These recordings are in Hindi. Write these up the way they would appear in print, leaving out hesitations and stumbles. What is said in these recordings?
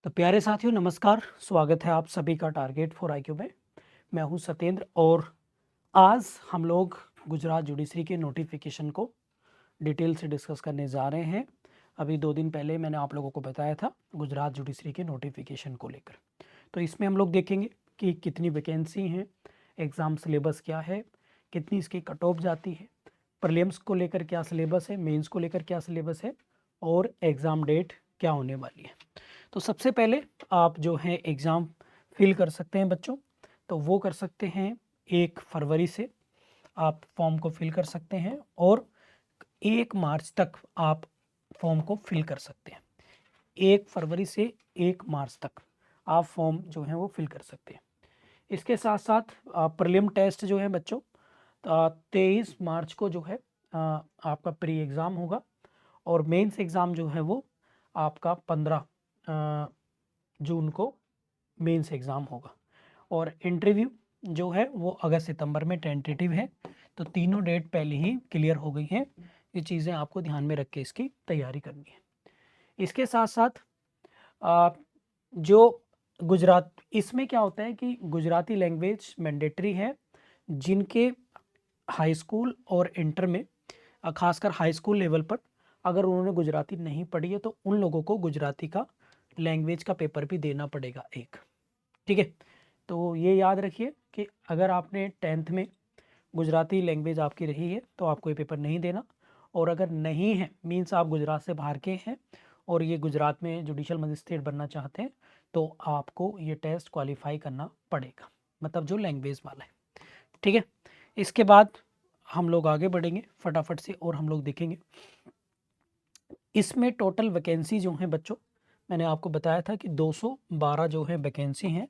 तो प्यारे साथियों नमस्कार, स्वागत है आप सभी का टारगेट फॉर आईक्यू में। मैं हूं सत्येंद्र और आज हम लोग गुजरात जुडिशरी के नोटिफिकेशन को डिटेल से डिस्कस करने जा रहे हैं। अभी 2 दिन पहले मैंने आप लोगों को बताया था गुजरात जुडिशरी के नोटिफिकेशन को लेकर। तो इसमें हम लोग देखेंगे कि कितनी वैकेंसी हैं, एग्ज़ाम सिलेबस क्या है, कितनी इसकी कट ऑफ जाती है, प्रीलिम्स को लेकर क्या सिलेबस है, मेंस को लेकर क्या सिलेबस है और एग्ज़ाम डेट क्या होने वाली है। तो सबसे पहले आप जो है एग्ज़ाम फिल कर सकते हैं बच्चों, तो वो कर सकते हैं 1 फरवरी से आप फॉर्म को फिल कर सकते हैं और 1 मार्च तक आप फॉर्म को फिल कर सकते हैं। 1 फरवरी से 1 मार्च तक आप फॉर्म जो है वो फिल कर सकते हैं। इसके साथ साथ प्रीलिम टेस्ट जो है बच्चों 23 मार्च को जो है आपका प्री एग्ज़ाम होगा और मेंस एग्ज़ाम जो है वो आपका 15 जून को मेंस एग्ज़ाम होगा और इंटरव्यू जो है वो अगस्त सितंबर में टेंटेटिव है। तो तीनों डेट पहले ही क्लियर हो गई हैं। ये चीज़ें आपको ध्यान में रख के इसकी तैयारी करनी है। इसके साथ साथ जो गुजरात इसमें क्या होता है कि गुजराती लैंग्वेज मैंडेटरी है। जिनके हाई स्कूल और इंटर में खासकर हाई स्कूल लेवल पर अगर उन्होंने गुजराती नहीं पढ़ी है तो उन लोगों को गुजराती का लैंग्वेज का पेपर भी देना पड़ेगा एक। ठीक है, तो ये याद रखिए कि अगर आपने 10th में गुजराती लैंग्वेज आपकी रही है तो आपको ये पेपर नहीं देना, और अगर नहीं है मीन्स आप गुजरात से बाहर के हैं और ये गुजरात में जुडिशल मजिस्ट्रेट बनना चाहते हैं तो आपको ये टेस्ट क्वालिफाई करना पड़ेगा, मतलब जो लैंग्वेज वाला है। ठीक है, इसके बाद हम लोग आगे बढ़ेंगे फटाफट से और हम लोग देखेंगे इसमें टोटल वैकेंसी जो है बच्चों, मैंने आपको बताया था कि 212 जो है वैकेंसी हैं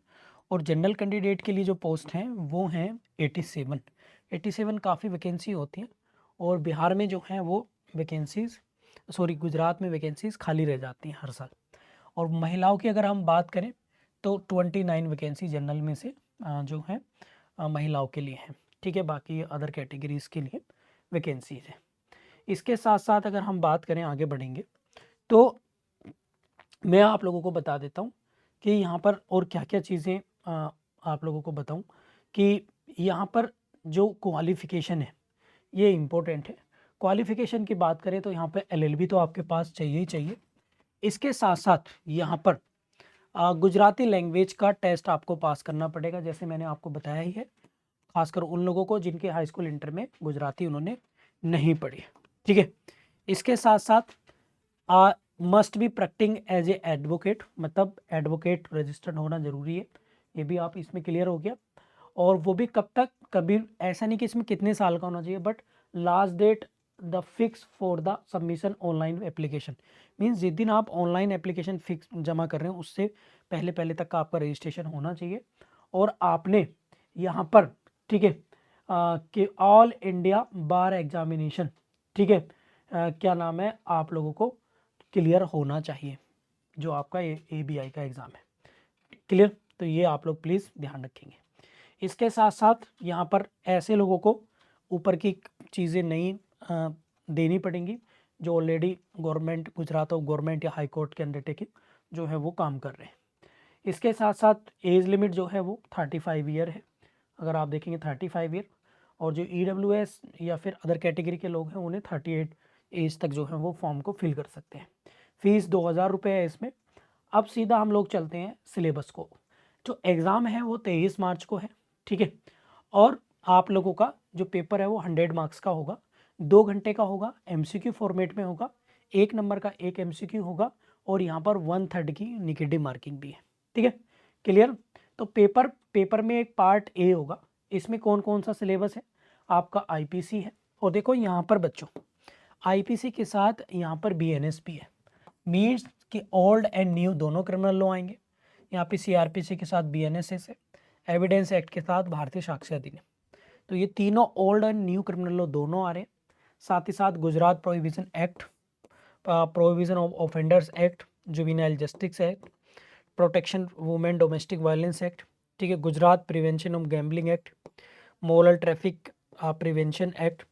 और जनरल कैंडिडेट के लिए जो पोस्ट हैं वो हैं 87 काफ़ी वैकेंसी होती हैं और बिहार में जो हैं वो वैकेंसीज़ गुजरात में वैकेंसीज़ खाली रह जाती हैं हर साल। और महिलाओं की अगर हम बात करें तो 29 वैकेंसी जनरल में से जो है महिलाओं के लिए हैं। ठीक है, बाकी अदर कैटेगरीज़ के लिए वैकेंसीज़ हैं। इसके साथ साथ अगर हम बात करें आगे बढ़ेंगे तो मैं आप लोगों को बता देता हूँ कि यहाँ पर और क्या-क्या चीज़ें आप लोगों को बताऊँ कि यहाँ पर जो क्वालिफ़िकेशन है ये इम्पोर्टेंट है। क्वालिफ़िकेशन की बात करें तो यहाँ पे एलएलबी तो आपके पास चाहिए ही चाहिए। इसके साथ-साथ यहाँ पर गुजराती लैंग्वेज का टेस्ट आपको पास करना पड़ेगा, जैसे मैंने आपको बताया ही है। खासकर उन लोगों को जिनके हाई स्कूल इंटर में गुजराती उन्होंने नहीं पढ़ी है। ठीक है, इसके साथ-साथ must be practising as a advocate, मतलब एडवोकेट रजिस्टर्ड होना ज़रूरी है। ये भी आप इसमें क्लियर हो गया। और वो भी कब तक, कभी ऐसा नहीं कि इसमें कितने साल का होना चाहिए, but last date the fix for the submission online application means जिस दिन आप ऑनलाइन एप्लीकेशन फिक्स जमा कर रहे हैं उससे पहले पहले तक का आपका रजिस्ट्रेशन होना चाहिए। और आपने यहाँ पर ठीक है कि ऑल इंडिया बार एग्जामिनेशन, ठीक है क्या नाम है, आप लोगों को क्लियर होना चाहिए जो आपका ABI का एग्ज़ाम है। क्लियर, तो ये आप लोग प्लीज़ ध्यान रखेंगे। इसके साथ साथ यहाँ पर ऐसे लोगों को ऊपर की चीज़ें नहीं देनी पड़ेंगी जो ऑलरेडी गवर्नमेंट, गुजरात और गवर्नमेंट या हाई कोर्ट के अंडरटेकिंग जो है वो काम कर रहे हैं। इसके साथ साथ एज लिमिट जो है वो 35 ईयर है, अगर आप देखेंगे 35 ईयर। और जो EWS या फिर अदर कैटेगरी के लोग हैं उन्हें 38 एज तक जो है वो फॉर्म को फिल कर सकते हैं। फीस 2000 रुपये है इसमें। अब सीधा हम लोग चलते हैं सिलेबस को। जो एग्ज़ाम है वो 23 मार्च को है। ठीक है, और आप लोगों का जो पेपर है वो 100 मार्क्स का होगा, 2 घंटे का होगा, MCQ फॉर्मेट में होगा, 1 नंबर का 1 MCQ होगा और यहाँ पर 1/3 की निगेटिव मार्किंग भी है। ठीक है, क्लियर। तो पेपर में एक पार्ट ए होगा, इसमें कौन कौन सा सिलेबस है, आपका IPC है। और देखो यहाँ पर बच्चों IPC के साथ यहाँ पर BNS भी है, मीन्स कि ओल्ड एंड न्यू दोनों क्रिमिनल लॉ आएंगे। यहाँ पे CRPC के साथ BNSS है, एविडेंस एक्ट के साथ भारतीय साक्ष्य अधिनियम। तो ये तीनों old and new criminal law दोनों आ रहे हैं। साथ ही साथ Gujarat prohibition act, prohibition of offenders act, juvenile justice act, protection women domestic violence act, ठीक है, Gujarat prevention of gambling act, moral traffic prevention act,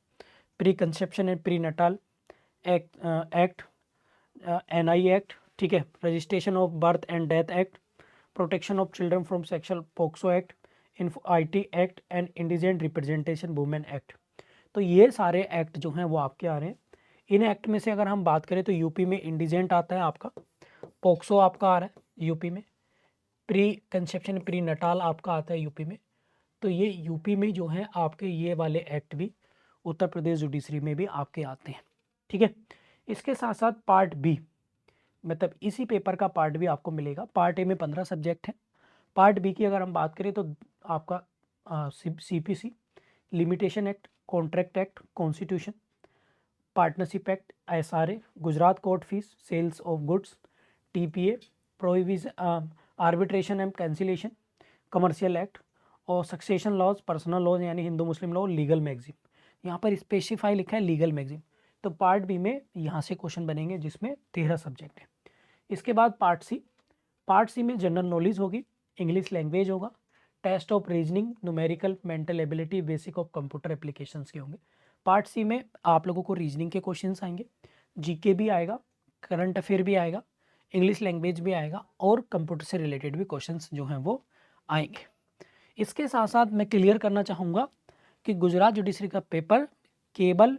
pre conception and pre Natal act, NI act, ठीक है, registration of birth and death act, protection of children from sexual POCSO act, IT act and indigent representation women act. तो ये सारे एक्ट जो हैं वो आपके आ रहे हैं। इन एक्ट में से अगर हम बात करें तो यूपी में इंडिजेंट आता है आपका, पॉक्सो आपका आ रहा है यूपी में, प्री कंसेप्शन प्री नटाल आपका आता है यूपी में। तो ये यूपी में जो है आपके ये वाले एक्ट भी उत्तर प्रदेश जुडिशरी में भी आपके आते हैं। ठीक है, इसके साथ साथ पार्ट बी, मतलब इसी पेपर का पार्ट भी आपको मिलेगा। पार्ट ए में 15 सब्जेक्ट हैं, पार्ट बी की अगर हम बात करें तो आपका CPC, limitation act, contract act, constitution, partnership act, SRA, Gujarat court fees, sales of goods, TPA, prohibition, arbitration and cancellation, commercial act और सक्सेशन लॉज, पर्सनल लॉज यानी Hindu Muslim law, legal magazine. यहाँ पर स्पेसिफाई लिखा है लीगल मैगजीन। तो पार्ट बी में यहाँ से क्वेश्चन बनेंगे जिसमें 13 सब्जेक्ट है। इसके बाद पार्ट सी में जनरल नॉलेज होगी, इंग्लिश लैंग्वेज होगा, test of reasoning, numerical, mental ability, basic of computer applications के होंगे। पार्ट सी में आप लोगों को रीजनिंग के क्वेश्चंस आएंगे, GK भी आएगा, करंट अफेयर भी आएगा, इंग्लिश लैंग्वेज भी आएगा और कंप्यूटर से रिलेटेड भी क्वेश्चंस जो हैं वो आएंगे। इसके साथ साथ मैं क्लियर करना चाहूँगा कि गुजरात जुडिशरी का पेपर केवल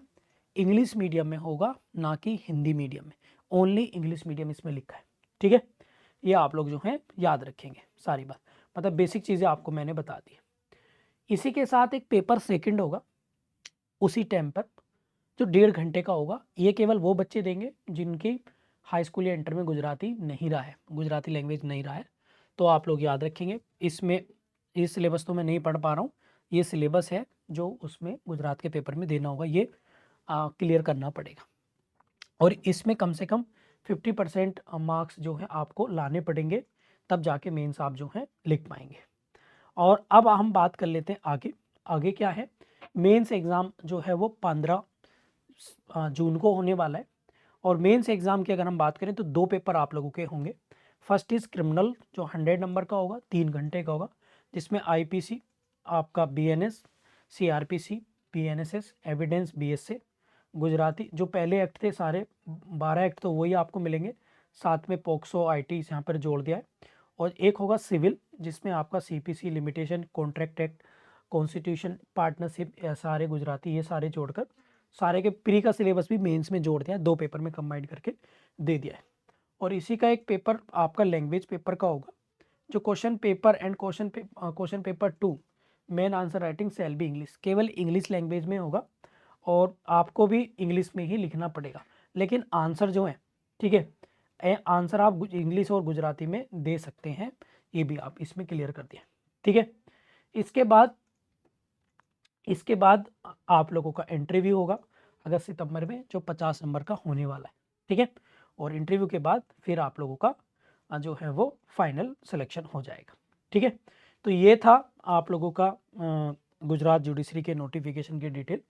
इंग्लिश मीडियम में होगा, ना कि हिंदी मीडियम में। ओनली इंग्लिश मीडियम इसमें लिखा है। ठीक है, ये आप लोग जो हैं याद रखेंगे सारी बात, मतलब बेसिक चीज़ें आपको मैंने बता दी। इसी के साथ एक पेपर सेकंड होगा उसी टाइम पर, जो 1.5 घंटे का होगा। ये केवल वो बच्चे देंगे जिनकी हाई स्कूल या इंटर में गुजराती नहीं रहा है, गुजराती लैंग्वेज नहीं रहा है। तो आप लोग याद रखेंगे, इसमें ये सिलेबस तो मैं नहीं पढ़ पा रहा हूँ, ये सिलेबस है जो उसमें गुजरात के पेपर में देना होगा, ये क्लियर करना पड़ेगा। और इसमें कम से कम 50% मार्क्स जो है आपको लाने पड़ेंगे, तब जाके मेंस आप जो है लिख पाएंगे। और अब हम बात कर लेते हैं आगे। आगे क्या है, मेंस एग्ज़ाम जो है वो 15 जून को होने वाला है। और मेंस एग्ज़ाम की अगर हम बात करें तो 2 पेपर आप लोगों के होंगे। फर्स्ट इज़ क्रिमिनल, जो 100 नंबर का होगा, 3 घंटे का होगा, जिसमें IPC, आपका BNS, CRPC, PNSS, evidence, BSA, Gujarati जो पहले एक्ट थे सारे 12 एक्ट तो वही आपको मिलेंगे, साथ में पॉक्सो IT यहाँ पर जोड़ दिया है। और एक होगा सिविल, जिसमें आपका CPC, limitation, contract act, constitution, partnership, SRA, Gujarati, ये सारे जोड़कर सारे के प्री का सिलेबस भी मेंस में जोड़ दिया है, 2 पेपर में कंबाइंड करके दे दिया है। और इसी का एक पेपर आपका लैंग्वेज पेपर का होगा, जो question paper and question paper 2 main answer writing shall be English, केवल इंग्लिश लैंग्वेज में होगा और आपको भी इंग्लिश में ही लिखना पड़ेगा। लेकिन आंसर जो है, ठीक है, आंसर आप इंग्लिश और गुजराती में दे सकते हैं, ये भी आप इसमें क्लियर कर दिया। ठीक है, इसके बाद आप लोगों का इंटरव्यू होगा अगस्त सितंबर में, जो 50 नंबर का होने वाला है। ठीक है, और इंटरव्यू के बाद फिर आप लोगों का जो है वो फाइनल सिलेक्शन हो जाएगा। ठीक है, तो ये था आप लोगों का गुजरात जुडिशरी के नोटिफिकेशन की डिटेल।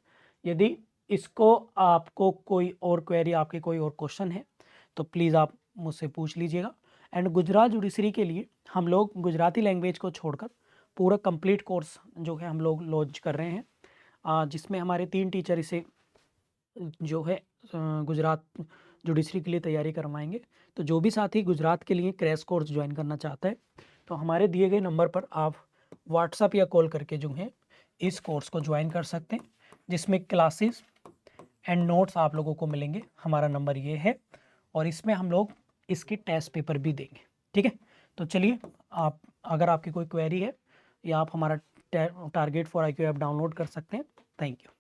यदि इसको आपको कोई और क्वेरी, आपके कोई और क्वेश्चन है तो प्लीज़ आप मुझसे पूछ लीजिएगा। एंड गुजरात जुडिशरी के लिए हम लोग गुजराती लैंग्वेज को छोड़कर पूरा कंप्लीट कोर्स जो है हम लोग लॉन्च कर रहे हैं, जिसमें हमारे 3 टीचर इसे जो है गुजरात जुडिशरी के लिए तैयारी करवाएंगे। तो जो भी साथी गुजरात के लिए क्रैश कोर्स ज्वाइन करना चाहता है तो हमारे दिए गए नंबर पर आप व्हाट्सअप या कॉल करके जो है इस कोर्स को ज्वाइन कर सकते हैं, जिसमें क्लासेस एंड नोट्स आप लोगों को मिलेंगे। हमारा नंबर ये है और इसमें हम लोग इसकी टेस्ट पेपर भी देंगे। ठीक है, तो चलिए, आप अगर आपकी कोई क्वेरी है या आप हमारा target for IQ app download कर सकते हैं। Thank you.